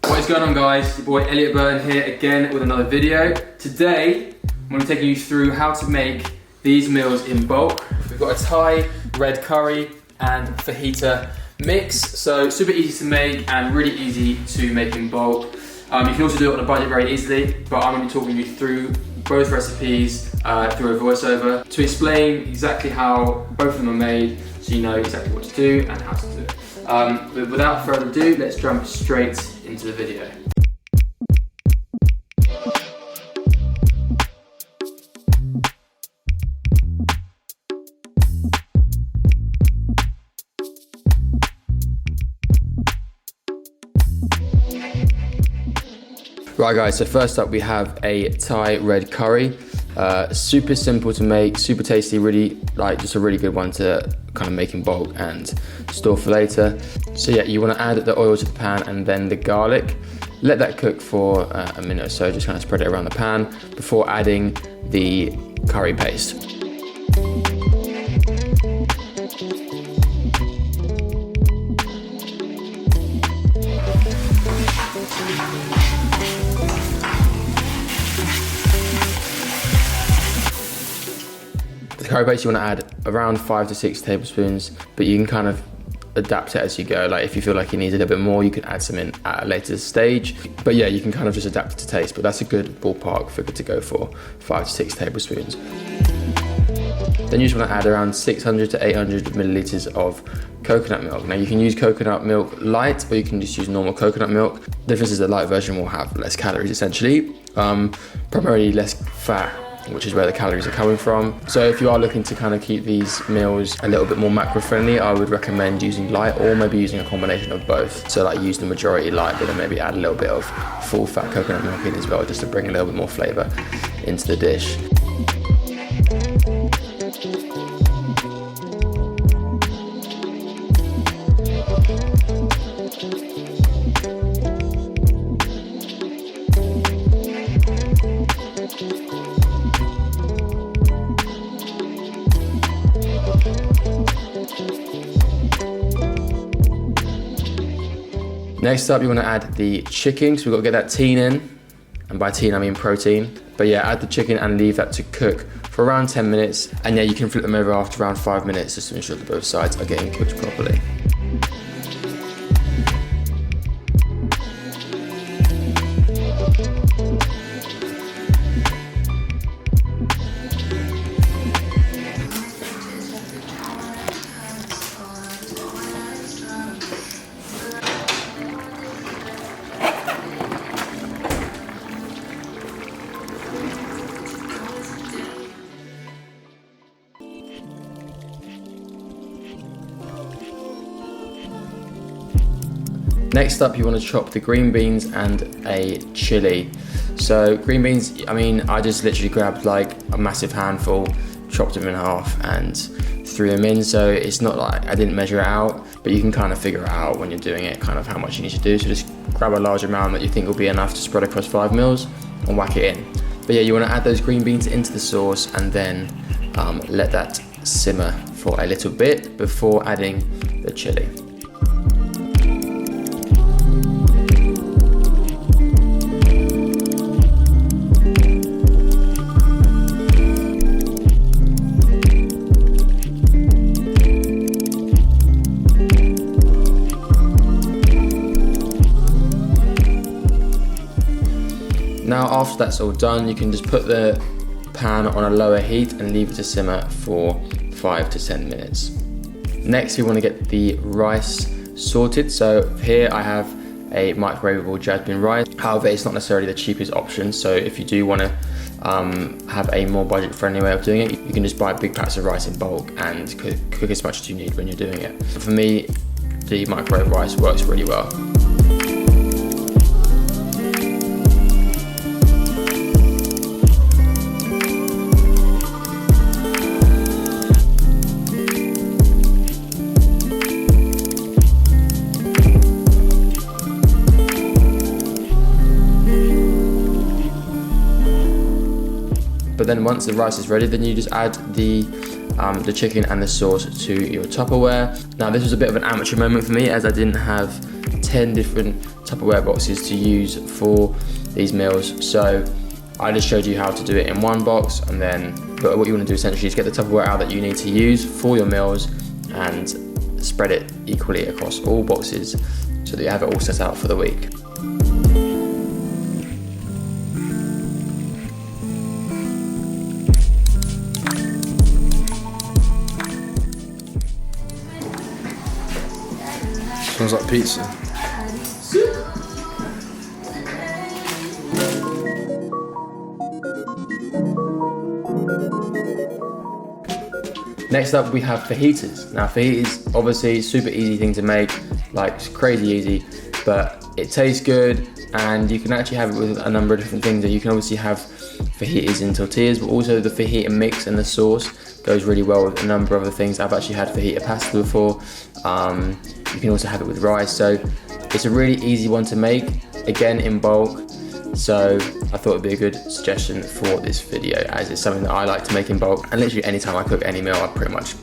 What is going on, guys? Your boy Elliot Burton here again with another video. Today I'm going to be taking you through how to make these meals in bulk. We've got a Thai red curry and fajita mix, so super easy to make and really easy to make in bulk. You can also do it on a budget very easily, but I'm going to be talking you through both recipes through a voiceover to explain exactly how both of them are made, so you know exactly what to do and how to do it. But without further ado, let's jump straight into the video. Right guys, so first up we have a Thai red curry. Super simple to make, super tasty, really just a really good one to kind of make in bulk and store for later. So yeah, you want to add the oil to the pan and then the garlic. Let that cook for a minute or so, just kind of spread it around the pan before adding the curry paste. The curry paste you want to add around 5 to 6 tablespoons, but you can kind of adapt it as you go. Like if you feel like it needs a little bit more, you can add some in at a later stage. But yeah, you can kind of just adapt it to taste, but that's a good ballpark figure to go for, 5 to 6 tablespoons. Then you just want to add around 600 to 800 milliliters of coconut milk. Now you can use coconut milk light, or you can just use normal coconut milk. The difference is the light version will have less calories essentially, primarily less fat, which is where the calories are coming from. So if you are looking to kind of keep these meals a little bit more macro friendly, I would recommend using light or maybe using a combination of both. So like use the majority light, but then maybe add a little bit of full fat coconut milk in as well, just to bring a little bit more flavor into the dish. Next up, you want to add the chicken, so we've got to get that teen in, and by teen I mean protein. But yeah, add the chicken and leave that to cook for around 10 minutes, and yeah, you can flip them over after around 5 minutes just to ensure that both sides are getting cooked properly. Next up, you want to chop the green beans and a chili. So green beans, I mean, I just literally grabbed like a massive handful, chopped them in half and threw them in. So it's not like I didn't measure it out, but you can kind of figure it out when you're doing it, kind of how much you need to do. So just grab a large amount that you think will be enough to spread across 5 meals and whack it in. But yeah, you want to add those green beans into the sauce and then let that simmer for a little bit before adding the chili. Now after that's all done, you can just put the pan on a lower heat and leave it to simmer for 5 to 10 minutes. Next, we want to get the rice sorted. So here I have a microwavable jasmine rice. However, it's not necessarily the cheapest option. So if you do want to have a more budget friendly way of doing it, you can just buy big packs of rice in bulk and cook as much as you need when you're doing it. For me, the microwave rice works really well. But then once the rice is ready, then you just add the chicken and the sauce to your Tupperware. Now this was a bit of an amateur moment for me, as I didn't have 10 different Tupperware boxes to use for these meals. So I just showed you how to do it in one box, and then but what you want to do essentially is get the Tupperware out that you need to use for your meals and spread it equally across all boxes so that you have it all set out for the week. Smells like pizza. Next up we have fajitas. Now fajitas, obviously super easy thing to make, like it's crazy easy, but it tastes good and you can actually have it with a number of different things. You can obviously have fajitas in tortillas, but also the fajita mix and the sauce goes really well with a number of other things. I've actually had fajita pasta before. You can also have it with rice, so it's a really easy one to make, again in bulk. So I thought it'd be a good suggestion for this video, as it's something that I like to make in bulk, and literally anytime I cook any meal I pretty much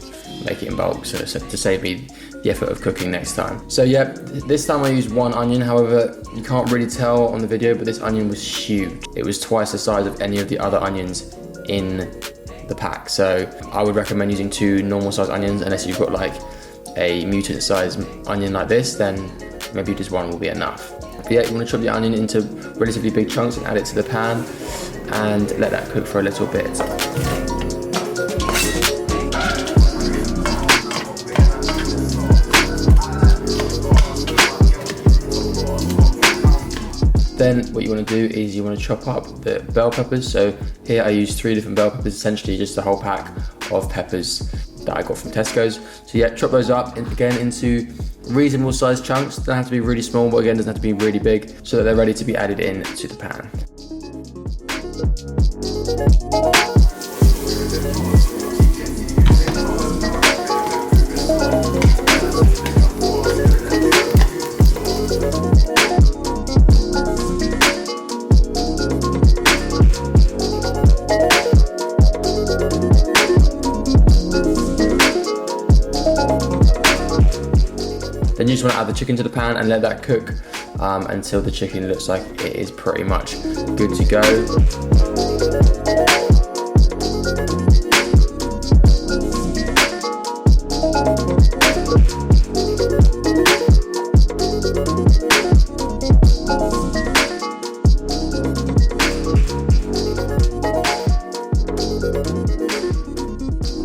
make it in bulk, so to save me the effort of cooking next time. So yeah, this time I used one onion. However, you can't really tell on the video, but this onion was huge. It was twice the size of any of the other onions in the pack, so I would recommend using 2 normal size onions. Unless you've got like a mutant size onion like this, then maybe just one will be enough. But yeah, you want to chop the onion into relatively big chunks and add it to the pan and let that cook for a little bit. Then what you want to do is you want to chop up the bell peppers. So here I use 3 different bell peppers, essentially just a whole pack of peppers that I got from Tesco's. So yeah, chop those up again into reasonable sized chunks. Don't have to be really small, but again doesn't have to be really big, so that they're ready to be added in to the pan. Then you just want to add the chicken to the pan and let that cook until the chicken looks like it is pretty much good to go.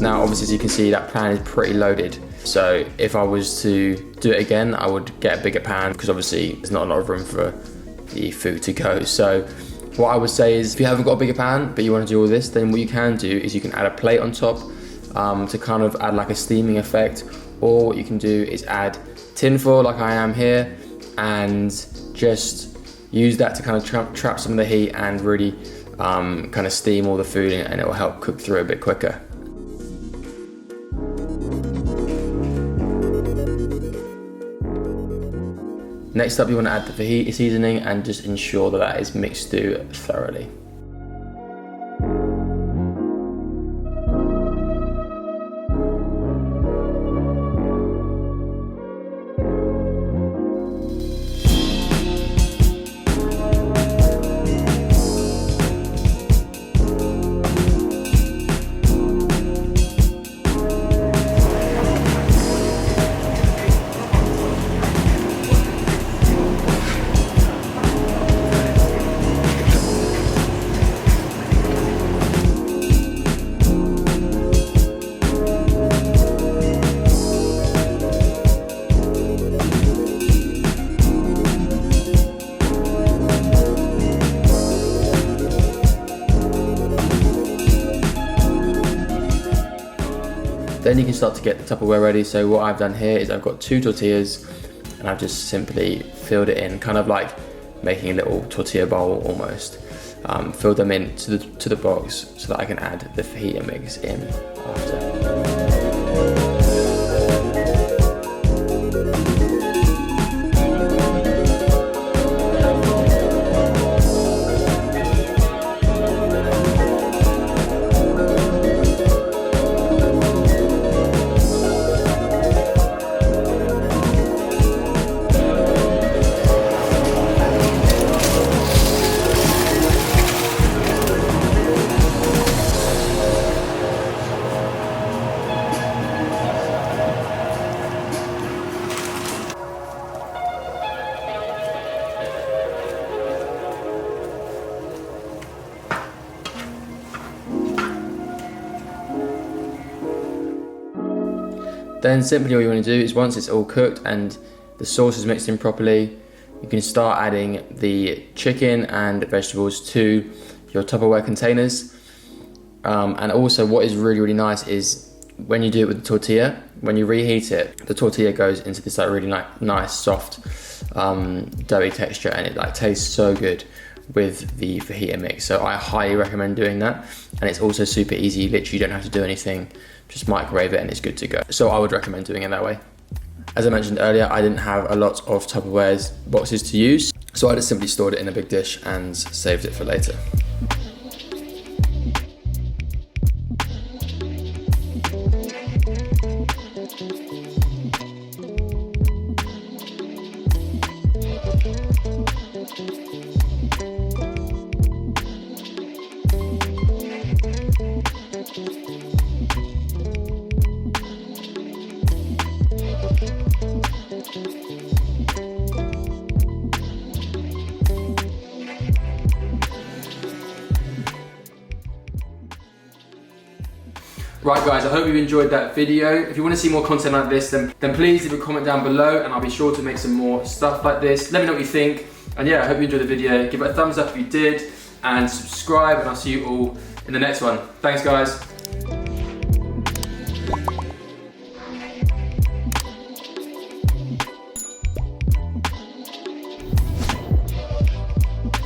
Now obviously, as you can see, that pan is pretty loaded. So if I was to do it again, I would get a bigger pan, because obviously there's not a lot of room for the food to go. So what I would say is, if you haven't got a bigger pan but you want to do all this, then what you can do is you can add a plate on top to kind of add like a steaming effect, or what you can do is add tin foil like I am here and just use that to kind of trap some of the heat and really kind of steam all the food, and it will help cook through a bit quicker. Next up, you want to add the fajita seasoning and just ensure that that is mixed through thoroughly. Then you can start to get the Tupperware ready. So what I've done here is I've got 2 tortillas and I've just simply filled it in, kind of like making a little tortilla bowl almost. Filled them in to the box so that I can add the fajita mix in after. Then simply all you want to do is once it's all cooked and the sauce is mixed in properly, you can start adding the chicken and vegetables to your Tupperware containers. And also what is really, really nice is when you do it with the tortilla, when you reheat it, the tortilla goes into this like really nice, soft, doughy texture, and it like tastes so good with the fajita mix. So I highly recommend doing that. And it's also super easy. You literally don't have to do anything, just microwave it and it's good to go. So I would recommend doing it that way. As I mentioned earlier, I didn't have a lot of Tupperware's boxes to use, so I just simply stored it in a big dish and saved it for later. Right guys, I hope you enjoyed that video. If you want to see more content like this, then please leave a comment down below and I'll be sure to make some more stuff like this. Let me know what you think. And yeah, I hope you enjoyed the video. Give it a thumbs up if you did and subscribe, and I'll see you all in the next one. Thanks guys.